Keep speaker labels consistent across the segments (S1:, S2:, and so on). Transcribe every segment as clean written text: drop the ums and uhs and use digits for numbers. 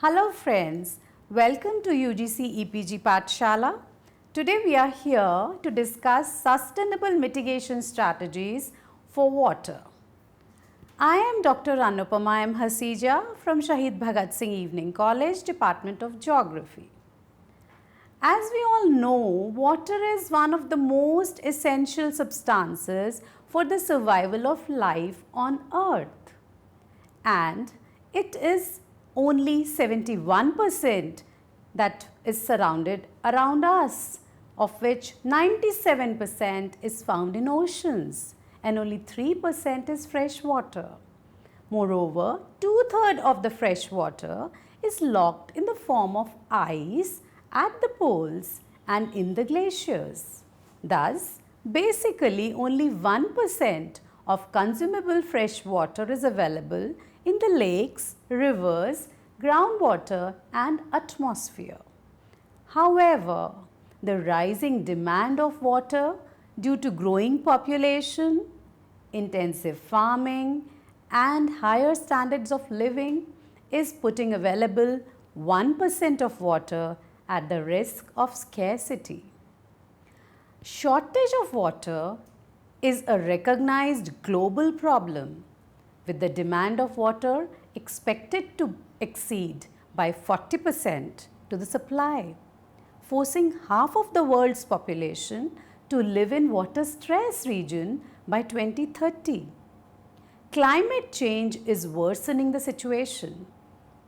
S1: Hello friends, welcome to UGC EPG Pathshala. Today we are here to discuss sustainable mitigation strategies for water. I am Dr. Anupama M. Hasija from Shahid Bhagat Singh Evening College, Department of Geography. As we all know, water is one of the most essential substances for the survival of life on earth, and it is only 71% that is surrounded around us, of which 97% is found in oceans and only 3% is fresh water. Moreover, two-thirds of the fresh water is locked in the form of ice at the poles and in the glaciers. Thus, basically only 1% of consumable fresh water is available in the lakes, rivers, groundwater and atmosphere. However, the rising demand of water due to growing population, intensive farming and higher standards of living is putting available 1% of water at the risk of scarcity. Shortage of water is a recognized global problem, with the demand of water expected to exceed by 40% to the supply, forcing half of the world's population to live in water stress region by 2030. Climate change is worsening the situation,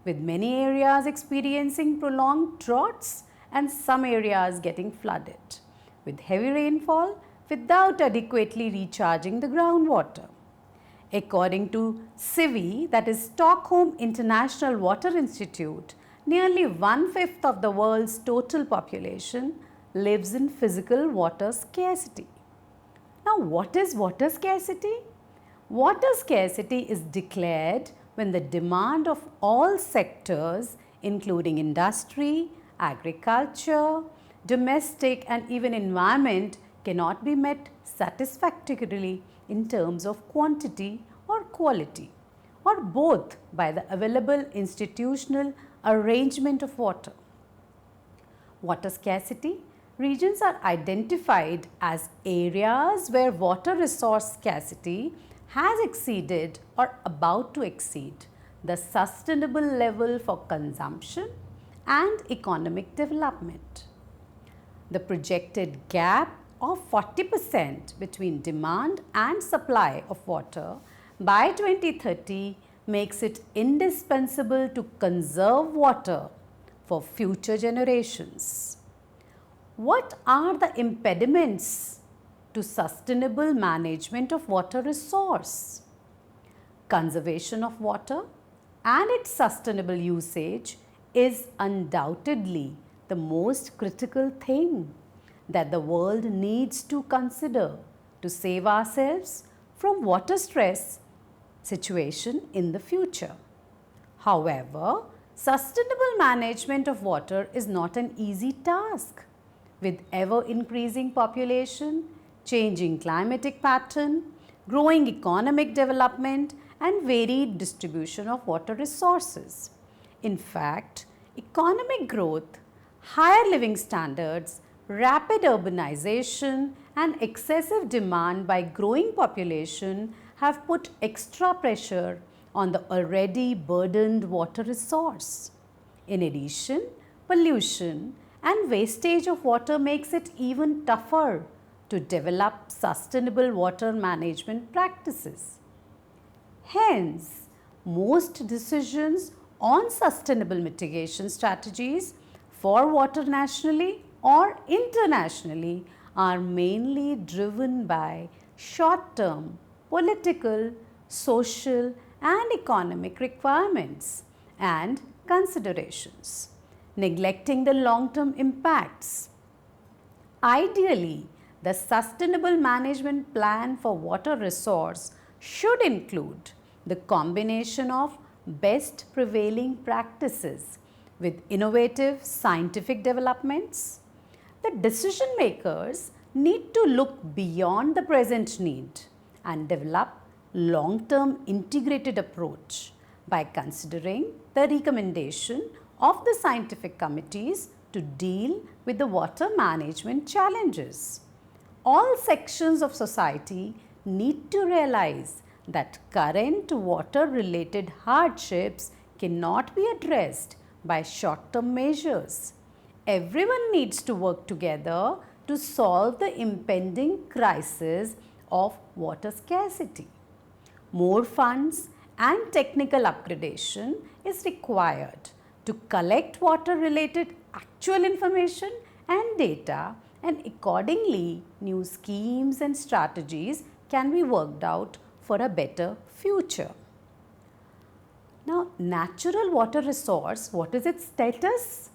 S1: with many areas experiencing prolonged droughts and some areas getting flooded, with heavy rainfall without adequately recharging the groundwater. According to SIVI, that is Stockholm International Water Institute, nearly 1/5 of the world's total population lives in physical water scarcity. Now, what is water scarcity? Water scarcity is declared when the demand of all sectors, including industry, agriculture, domestic and even environment, cannot be met satisfactorily in terms of quantity or quality, or both, by the available institutional arrangement of water. Water scarcity regions are identified as areas where water resource scarcity has exceeded or about to exceed the sustainable level for consumption and economic development. The projected gap of 40% between demand and supply of water by 2030 makes it indispensable to conserve water for future generations. What are the impediments to sustainable management of water resource? Conservation of water and its sustainable usage is undoubtedly the most critical thing that the world needs to consider to save ourselves from water stress situation in the future. However, sustainable management of water is not an easy task. With ever increasing population, changing climatic pattern, growing economic development and varied distribution of water resources. In fact, economic growth, higher living standards, rapid urbanization and excessive demand by growing population have put extra pressure on the already burdened water resource. In addition, pollution and wastage of water makes it even tougher to develop sustainable water management practices. Hence, most decisions on sustainable mitigation strategies for water nationally or internationally are mainly driven by short-term political, social and economic requirements and considerations, neglecting the long-term impacts. Ideally, the sustainable management plan for water resource should include the combination of best prevailing practices with innovative scientific developments. The decision makers need to look beyond the present need and develop long-term integrated approach by considering the recommendation of the scientific committees to deal with the water management challenges. All sections of society need to realize that current water-related hardships cannot be addressed by short-term measures. Everyone needs to work together to solve the impending crisis of water scarcity. More funds and technical upgradation is required to collect water-related actual information and data, and accordingly new schemes and strategies can be worked out for a better future. Now, natural water resource, what is its status?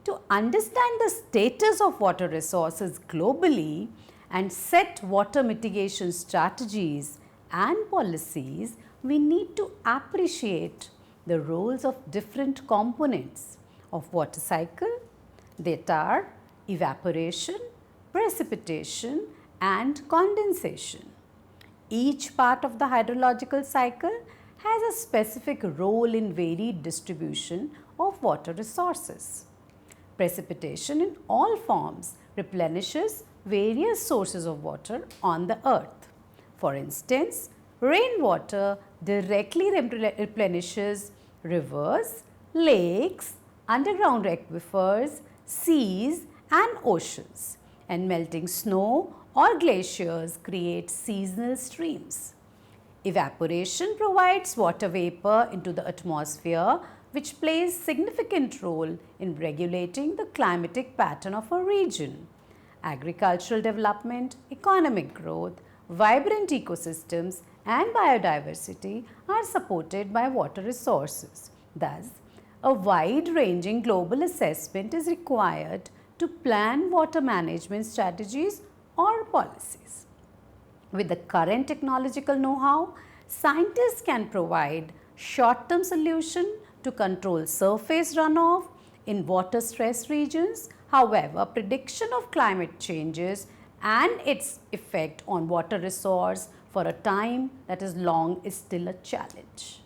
S1: To understand the status of water resources globally and set water mitigation strategies and policies, we need to appreciate the roles of different components of water cycle, that are evaporation, precipitation and condensation. Each part of the hydrological cycle has a specific role in varied distribution of water resources. Precipitation in all forms replenishes various sources of water on the earth. For instance, rainwater directly replenishes rivers, lakes, underground aquifers, seas and oceans, and melting snow or glaciers create seasonal streams. Evaporation provides water vapor into the atmosphere, which plays significant role in regulating the climatic pattern of a region. Agricultural development, economic growth, vibrant ecosystems and biodiversity are supported by water resources. Thus, a wide-ranging global assessment is required to plan water management strategies or policies. With the current technological know-how, scientists can provide short-term solutions to control surface runoff in water-stressed regions. However, prediction of climate changes and its effect on water resource for a time that is long is still a challenge.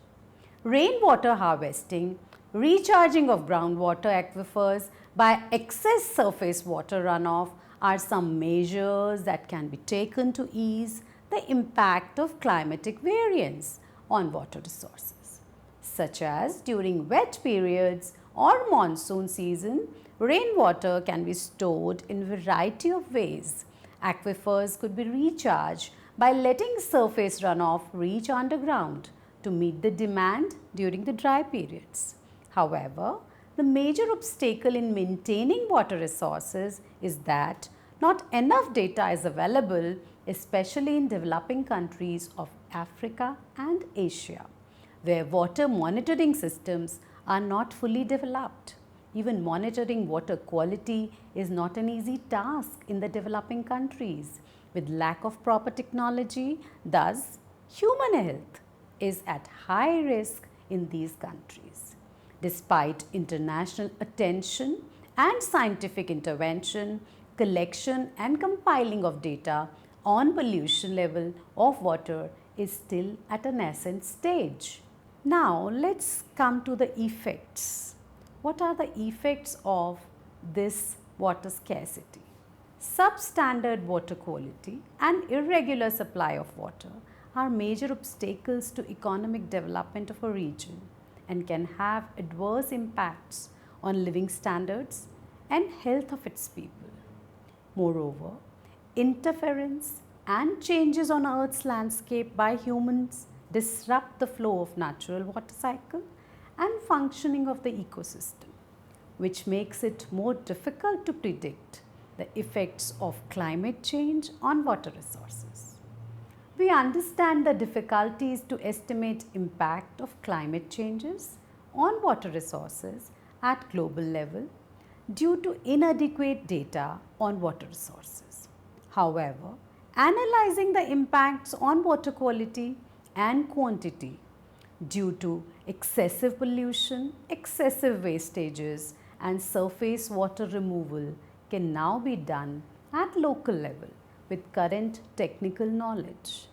S1: Rainwater harvesting, recharging of groundwater aquifers by excess surface water runoff are some measures that can be taken to ease the impact of climatic variance on water resources, such as during wet periods or monsoon season, rainwater can be stored in a variety of ways. Aquifers could be recharged by letting surface runoff reach underground to meet the demand during the dry periods. However, the major obstacle in maintaining water resources is that not enough data is available, especially in developing countries of Africa and Asia, where water monitoring systems are not fully developed. Even monitoring water quality is not an easy task in the developing countries. With lack of proper technology, thus human health is at high risk in these countries. Despite international attention and scientific intervention, collection and compiling of data on pollution level of water is still at a nascent stage. Now let's come to the effects. What are the effects of this water scarcity? Substandard water quality and irregular supply of water are major obstacles to economic development of a region and can have adverse impacts on living standards and health of its people. Moreover, interference and changes on Earth's landscape by humans disrupt the flow of natural water cycle and functioning of the ecosystem, which makes it more difficult to predict the effects of climate change on water resources. We understand the difficulties to estimate impact of climate changes on water resources at global level due to inadequate data on water resources. However, analyzing the impacts on water quality and quantity due to excessive pollution, excessive wastages and surface water removal can now be done at local level with current technical knowledge.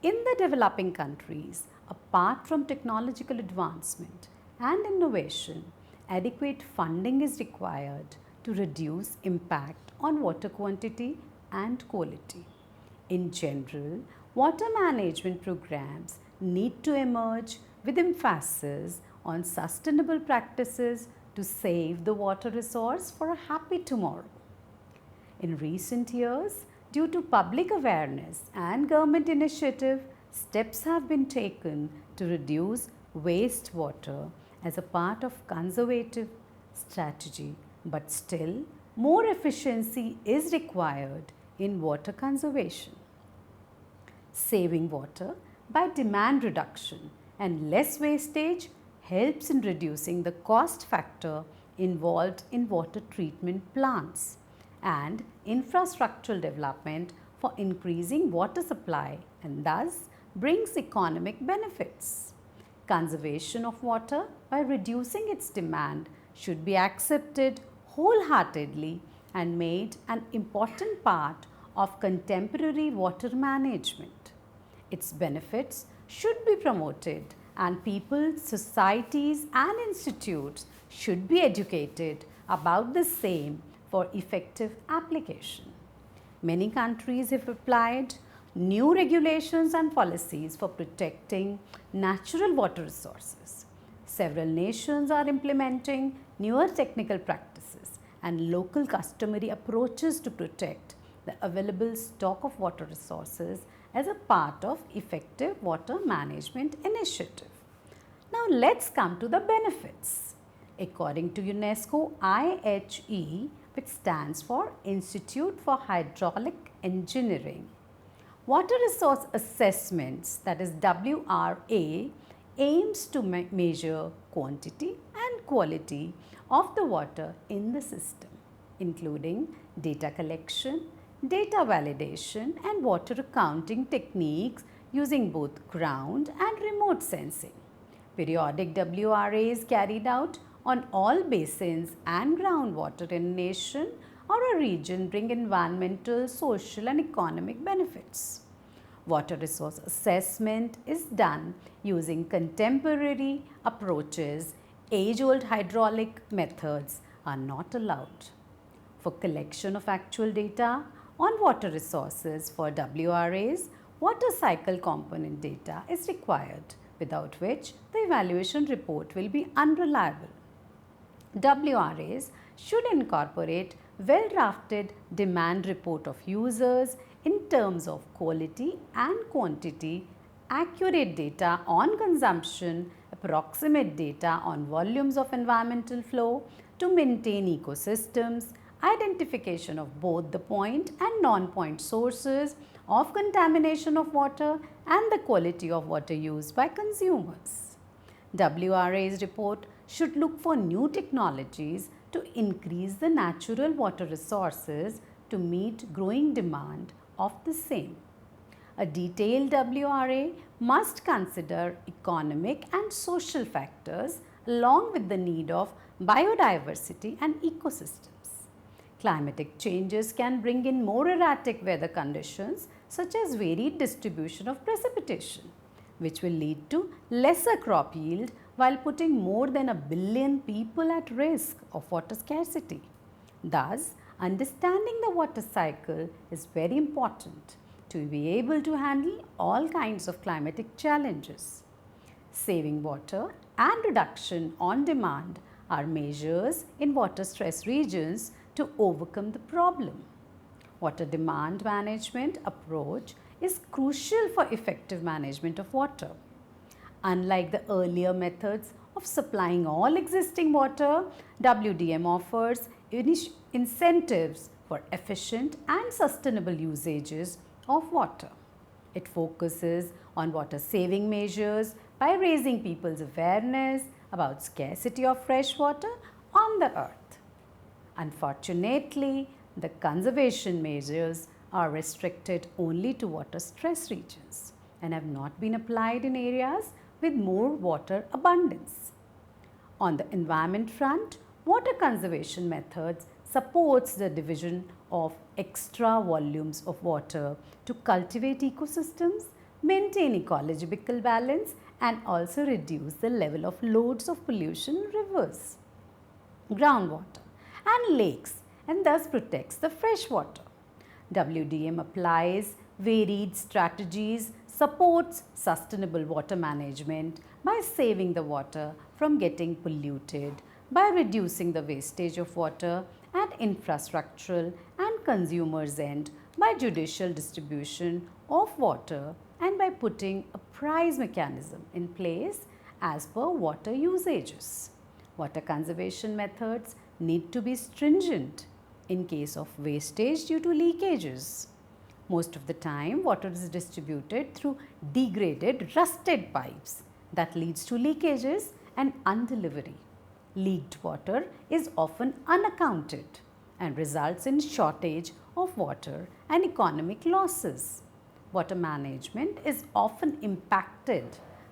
S1: In the developing countries, a apart from technological advancement and innovation, adequate funding is required to reduce impact on water quantity and quality. In general, water management programs need to emerge with emphasis on sustainable practices to save the water resource for a happy tomorrow. In recent years, due to public awareness and government initiative, steps have been taken to reduce wastewater as a part of conservative strategy, but still more efficiency is required in water conservation. Saving water by demand reduction and less wastage helps in reducing the cost factor involved in water treatment plants and infrastructural development for increasing water supply and thus brings economic benefits. Conservation of water by reducing its demand should be accepted wholeheartedly and made an important part of contemporary water management. Its benefits should be promoted and people, societies and institutes should be educated about the same for effective application. Many countries have applied new regulations and policies for protecting natural water resources. Several nations are implementing newer technical practices and local customary approaches to protect the available stock of water resources as a part of effective water management initiative. Now let's come to the benefits. According to UNESCO IHE, which stands for Institute for Hydraulic Engineering, water resource assessments, that is WRA, aims to measure quantity and quality of the water in the system, including data collection, data validation and water accounting techniques using both ground and remote sensing. Periodic WRA is carried out on all basins and groundwater in a nation or a region bring environmental, social and economic benefits. Water resource assessment is done using contemporary approaches. Age-old hydraulic methods are not allowed. For collection of actual data on water resources for WRAs, water cycle component data is required, without which the evaluation report will be unreliable. WRAs should incorporate well-drafted demand report of users in terms of quality and quantity, accurate data on consumption, approximate data on volumes of environmental flow to maintain ecosystems, identification of both the point and non-point sources of contamination of water and the quality of water used by consumers. WRA's report should look for new technologies to increase the natural water resources to meet growing demand of the same. A detailed WRA must consider economic and social factors along with the need of biodiversity and ecosystems. Climatic changes can bring in more erratic weather conditions such as varied distribution of precipitation, which will lead to lesser crop yield while putting more than 1 billion people at risk of water scarcity. Thus, understanding the water cycle is very important to be able to handle all kinds of climatic challenges. Saving water and reduction on demand are measures in water stress regions to overcome the problem. Water demand management approach is crucial for effective management of water. Unlike the earlier methods of supplying all existing water, WDM offers incentives for efficient and sustainable usages of water. It focuses on water saving measures by raising people's awareness about scarcity of fresh water on the earth. Unfortunately, the conservation measures are restricted only to water stress regions and have not been applied in areas with more water abundance. On the environment front, water conservation methods supports the division of extra volumes of water to cultivate ecosystems, maintain ecological balance and also reduce the level of loads of pollution in rivers, groundwater and lakes, and thus protects the fresh water. WDM applies varied strategies, supports sustainable water management by saving the water from getting polluted, by reducing the wastage of water at infrastructural and consumers' end, by judicial distribution of water, and by putting a price mechanism in place as per water usages. Water conservation methods need to be stringent in case of wastage due to leakages. Most of the time, water is distributed through degraded, rusted pipes that leads to leakages and undelivery. Leaked water is often unaccounted and results in shortage of water and economic losses. Water management is often impacted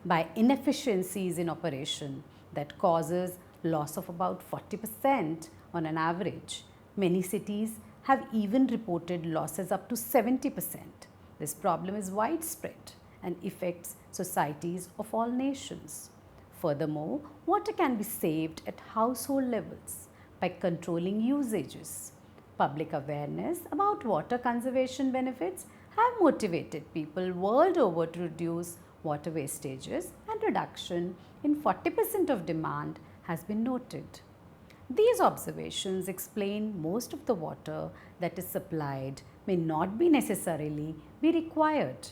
S1: by inefficiencies in operation that causes loss of about 40% on an average. Many cities have even reported losses up to 70%. This problem is widespread and affects societies of all nations. Furthermore, water can be saved at household levels by controlling usages. Public awareness about water conservation benefits have motivated people world over to reduce water wastages, and reduction in 40% of demand has been noted. These observations explain most of the water that is supplied may not be necessarily be required.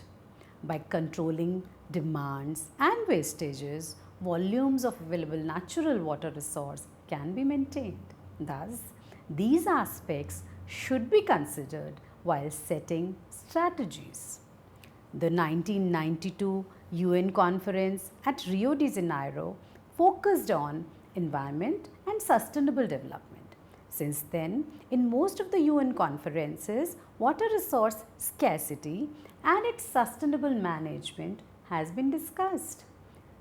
S1: By controlling demands and wastages, volumes of available natural water resource can be maintained. Thus, these aspects should be considered while setting strategies. The 1992 UN conference at Rio de Janeiro focused on environment and sustainable development. Since then, in most of the UN conferences, water resource scarcity and its sustainable management has been discussed.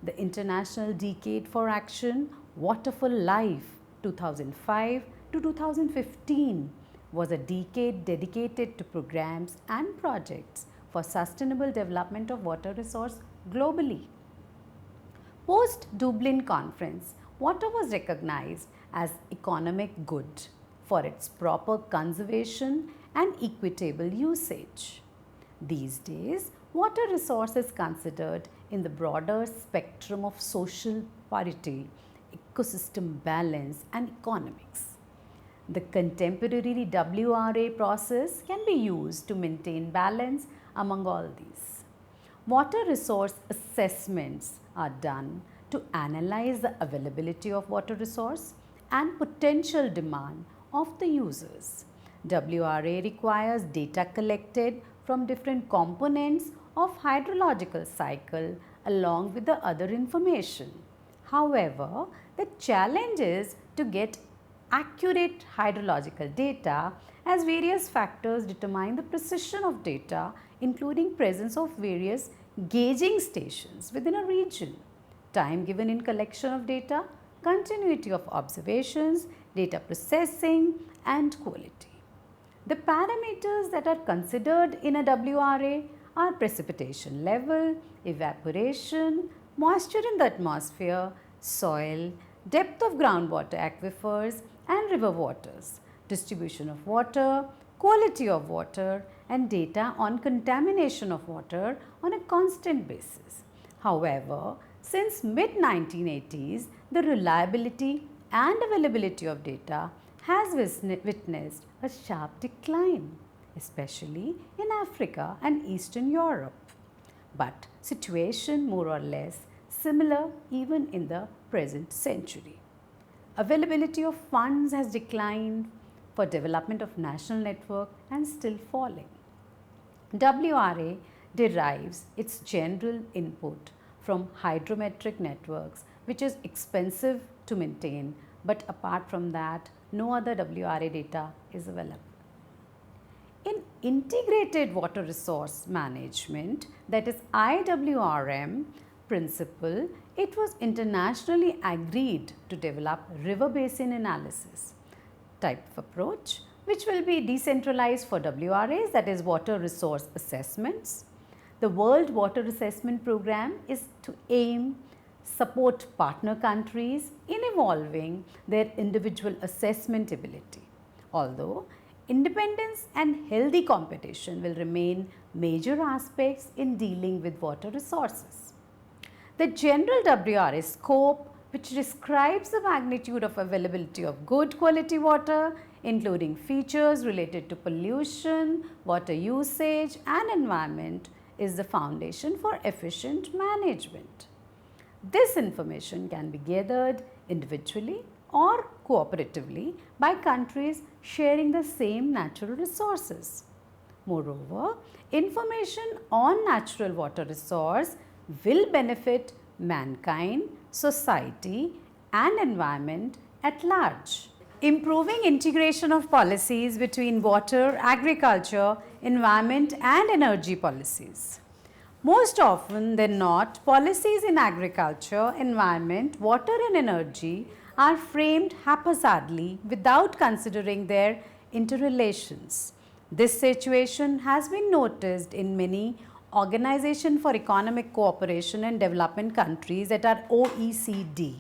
S1: The International Decade for Action, Water for Life 2005 to 2015 was a decade dedicated to programs and projects for sustainable development of water resource globally. Post-Dublin Conference, water was recognized as economic good for its proper conservation and equitable usage. These days, water resource is considered in the broader spectrum of social parity, ecosystem balance, and economics. The contemporary WRA process can be used to maintain balance among all these. Water resource assessments are done to analyze the availability of water resource and potential demand of the users. WRA requires data collected from different components of hydrological cycle along with the other information. However, the challenge is to get accurate hydrological data as various factors determine the precision of data, including presence of various gauging stations within a region, time given in collection of data, continuity of observations, data processing, and quality. The parameters that are considered in a WRA are precipitation level, evaporation, moisture in the atmosphere, soil, depth of groundwater aquifers and river waters, distribution of water, quality of water, and data on contamination of water on a constant basis. However, since mid-1980s, the reliability and availability of data has witnessed a sharp decline, especially in Africa and Eastern Europe. But situation more or less similar even in the present century. Availability of funds has declined for development of national network and still falling. WRA derives its general input from hydrometric networks, which is expensive to maintain, but apart from that, no other WRA data is available. In integrated water resource management, that is IWRM principle, it was internationally agreed to develop river basin analysis type of approach, which will be decentralized for WRAs, that is water resource assessments. The World Water Assessment Program is to support partner countries in evolving their individual assessment ability. Although independence and healthy competition will remain major aspects in dealing with water resources. The general WRA scope, which describes the magnitude of availability of good quality water, including features related to pollution, water usage and environment, is the foundation for efficient management. This information can be gathered individually or cooperatively by countries sharing the same natural resources. Moreover, information on natural water resource will benefit mankind, society and environment at large. Improving integration of policies between water, agriculture, environment and energy policies. Most often than not, policies in agriculture, environment, water and energy are framed haphazardly without considering their interrelations. This situation has been noticed in many Organization for Economic Cooperation and Development countries that are OECD.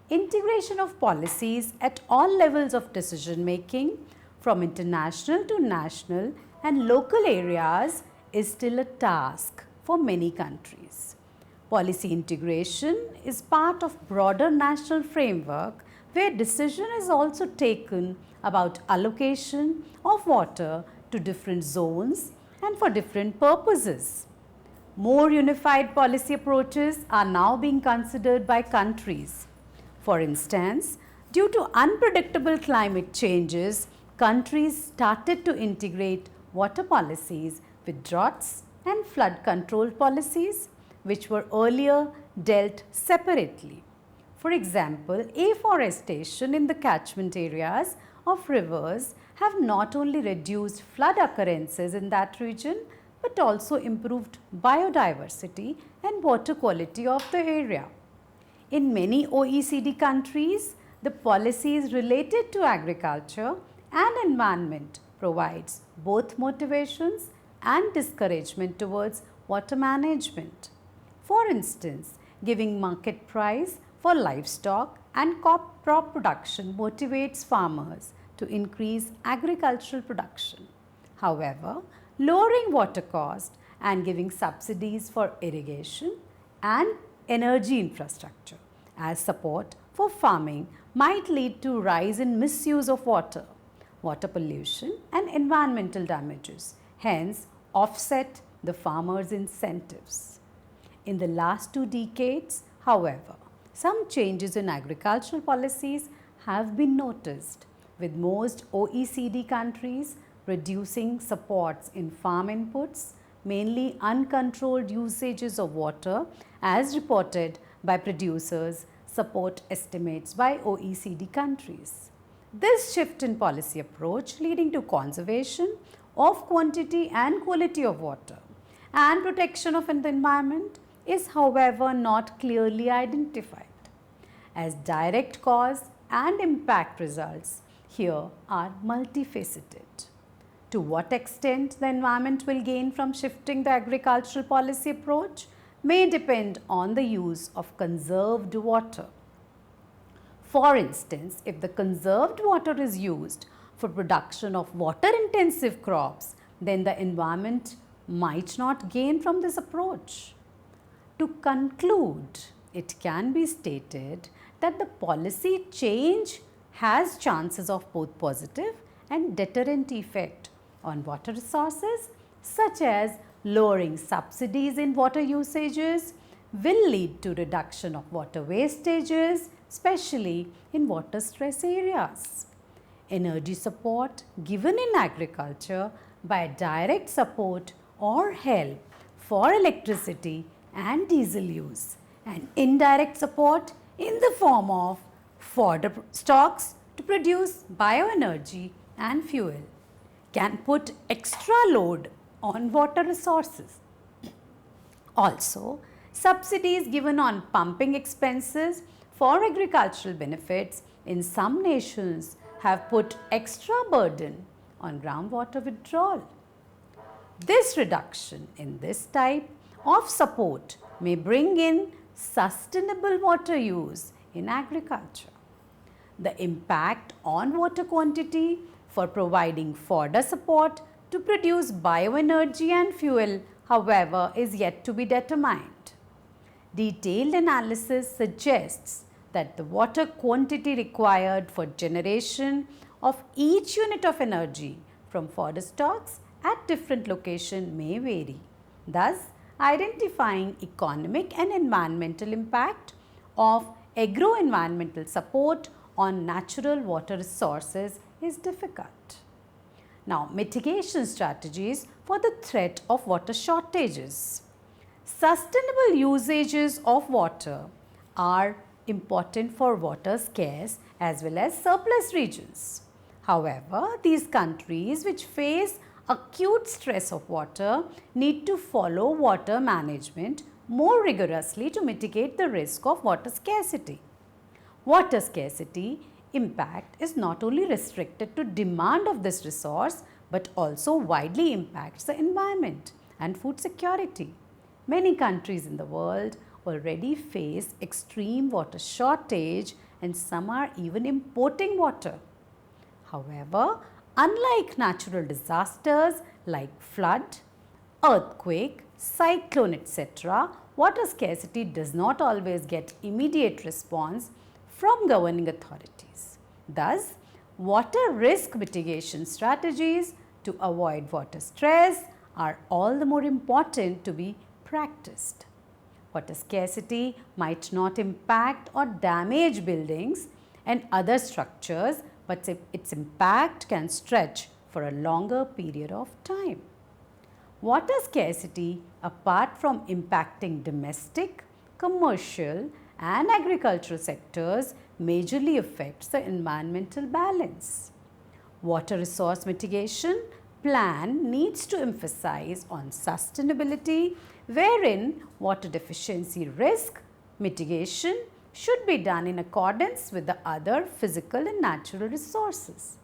S1: Integration of policies at all levels of decision making, from international to national and local areas, is still a task for many countries. Policy integration is part of broader national framework where decision is also taken about allocation of water to different zones and for different purposes. More unified policy approaches are now being considered by countries. For instance, due to unpredictable climate changes, countries started to integrate water policies with droughts and flood control policies, which were earlier dealt separately. For example, afforestation in the catchment areas of rivers have not only reduced flood occurrences in that region, but also improved biodiversity and water quality of the area. In many OECD countries, the policies related to agriculture and environment provides both motivations and discouragement towards water management. For instance, giving market price for livestock and crop production motivates farmers to increase agricultural production. However, lowering water cost and giving subsidies for irrigation and energy infrastructure as support for farming might lead to rise in misuse of water, water pollution and environmental damages, hence offset the farmers' incentives. In the last 2 decades, however, some changes in agricultural policies have been noticed, with most OECD countries reducing supports in farm inputs, mainly uncontrolled usages of water as reported by producers support estimates by OECD countries. This shift in policy approach leading to conservation of quantity and quality of water and protection of the environment is however not clearly identified, as direct cause and impact results here are multifaceted. To what extent the environment will gain from shifting the agricultural policy approach may depend on the use of conserved water. For instance, if the conserved water is used for production of water-intensive crops, then the environment might not gain from this approach. To conclude, it can be stated that the policy change has chances of both positive and deterrent effect on water resources, such as lowering subsidies in water usages will lead to reduction of water wastages, especially in water stress areas. Energy support given in agriculture by direct support or help for electricity and diesel use, and indirect support in the form of fodder stocks to produce bioenergy and fuel can put extra load on water resources. Also, subsidies given on pumping expenses for agricultural benefits in some nations have put extra burden on groundwater withdrawal. This reduction in this type of support may bring in sustainable water use in agriculture. The impact on water quantity for providing fodder support to produce bioenergy and fuel, however, is yet to be determined. Detailed analysis suggests that the water quantity required for generation of each unit of energy from fodder stocks at different locations may vary. Thus, identifying economic and environmental impact of agro-environmental support on natural water resources is difficult. Now, mitigation strategies for the threat of water shortages. Sustainable usages of water are important for water scarce as well as surplus regions. However, these countries which face acute stress of water need to follow water management more rigorously to mitigate the risk of water scarcity. Water scarcity impact is not only restricted to demand of this resource but also widely impacts the environment and food security. Many countries in the world already face extreme water shortage and some are even importing water. However, unlike natural disasters like flood, earthquake, cyclone, etc., water scarcity does not always get immediate response from governing authorities. Thus, water risk mitigation strategies to avoid water stress are all the more important to be practiced. Water scarcity might not impact or damage buildings and other structures, but its impact can stretch for a longer period of time. Water scarcity, apart from impacting domestic, commercial and agricultural sectors, majorly affects the environmental balance. Water resource mitigation plan needs to emphasize on sustainability, wherein water deficiency risk mitigation should be done in accordance with the other physical and natural resources.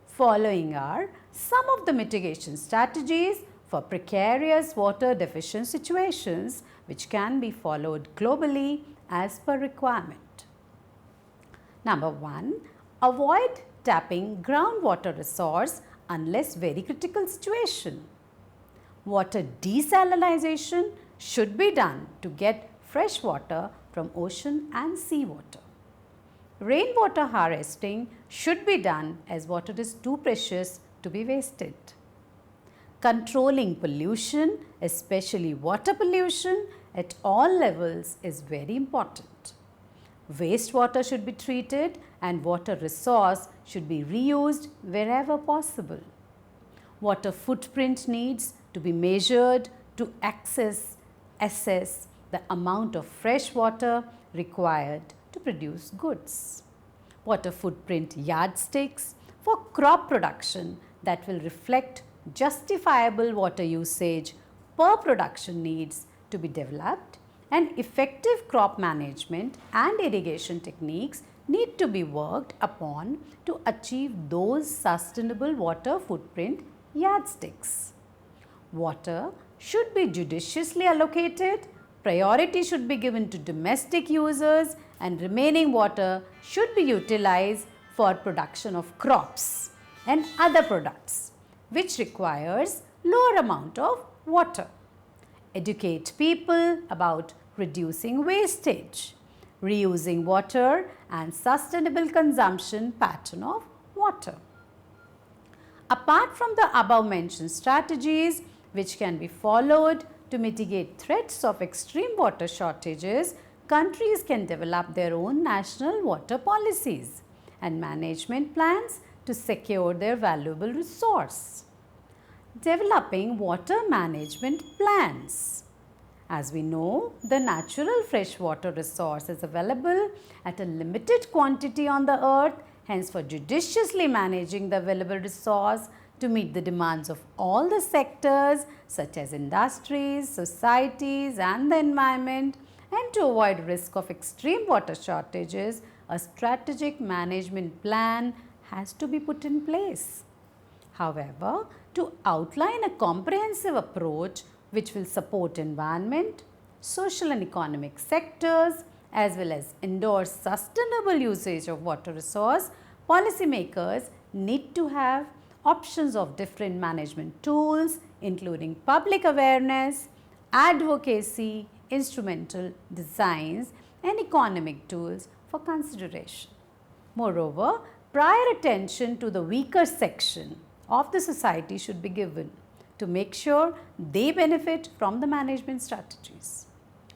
S1: Following are some of the mitigation strategies for precarious water deficient situations which can be followed globally as per requirement. Number 1. Avoid tapping groundwater resource unless very critical situation. Water desalination should be done to get fresh water from ocean and seawater. Rainwater harvesting should be done as water is too precious to be wasted. Controlling pollution, especially water pollution at all levels, is very important. Wastewater should be treated and water resource should be reused wherever possible. Water footprint needs to be measured to assess the amount of fresh water required to produce goods. Water footprint yardsticks for crop production that will reflect justifiable water usage per production needs to be developed, and effective crop management and irrigation techniques need to be worked upon to achieve those sustainable water footprint yardsticks. Water should be judiciously allocated, priority should be given to domestic users, and remaining water should be utilized for production of crops and other products which requires lower amount of water. Educate people about reducing wastage, reusing water and sustainable consumption pattern of water. Apart from the above mentioned strategies which can be followed to mitigate threats of extreme water shortages, countries can develop their own national water policies and management plans to secure their valuable resource. Developing water management plans. As we know, the natural freshwater resource is available at a limited quantity on the earth. Hence, for judiciously managing the available resource to meet the demands of all the sectors such as industries, societies and the environment, and to avoid risk of extreme water shortages, a strategic management plan has to be put in place. However, to outline a comprehensive approach which will support environment, social and economic sectors as well as endorse sustainable usage of water resource, policymakers need to have options of different management tools including public awareness, advocacy, instrumental designs and economic tools for consideration. Moreover, prior attention to the weaker section of the society should be given to make sure they benefit from the management strategies.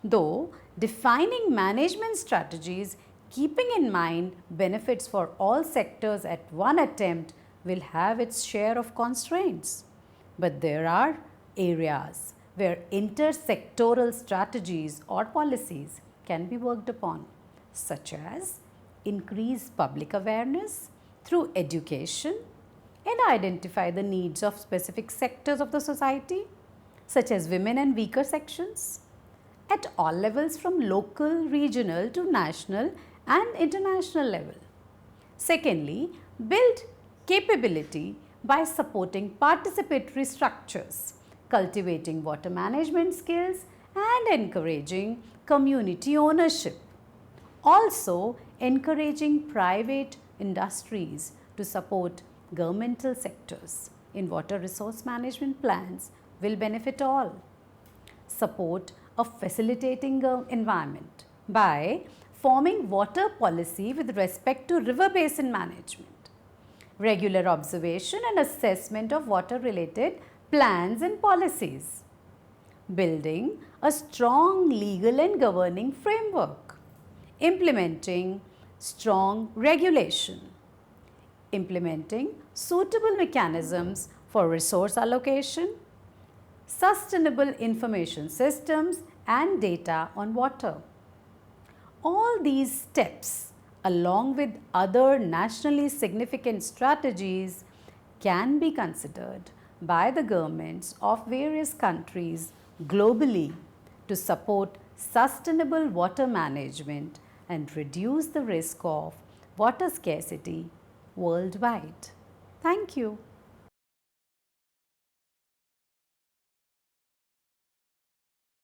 S1: Though defining management strategies keeping in mind benefits for all sectors at one attempt will have its share of constraints. But there are areas where intersectoral strategies or policies can be worked upon, such as increase public awareness through education and identify the needs of specific sectors of the society, such as women and weaker sections, at all levels from local, regional to national and international level. Secondly, build capability by supporting participatory structures, cultivating water management skills and encouraging community ownership. Also, encouraging private industries to support governmental sectors in water resource management plans will benefit all. Support a facilitating environment by forming water policy with respect to river basin management, regular observation and assessment of water related plans and policies, building a strong legal and governing framework, implementing strong regulation, implementing suitable mechanisms for resource allocation, sustainable information systems and data on water. All these steps, along with other nationally significant strategies, can be considered by the governments of various countries globally to support sustainable water management and reduce the risk of water scarcity worldwide. Thank you.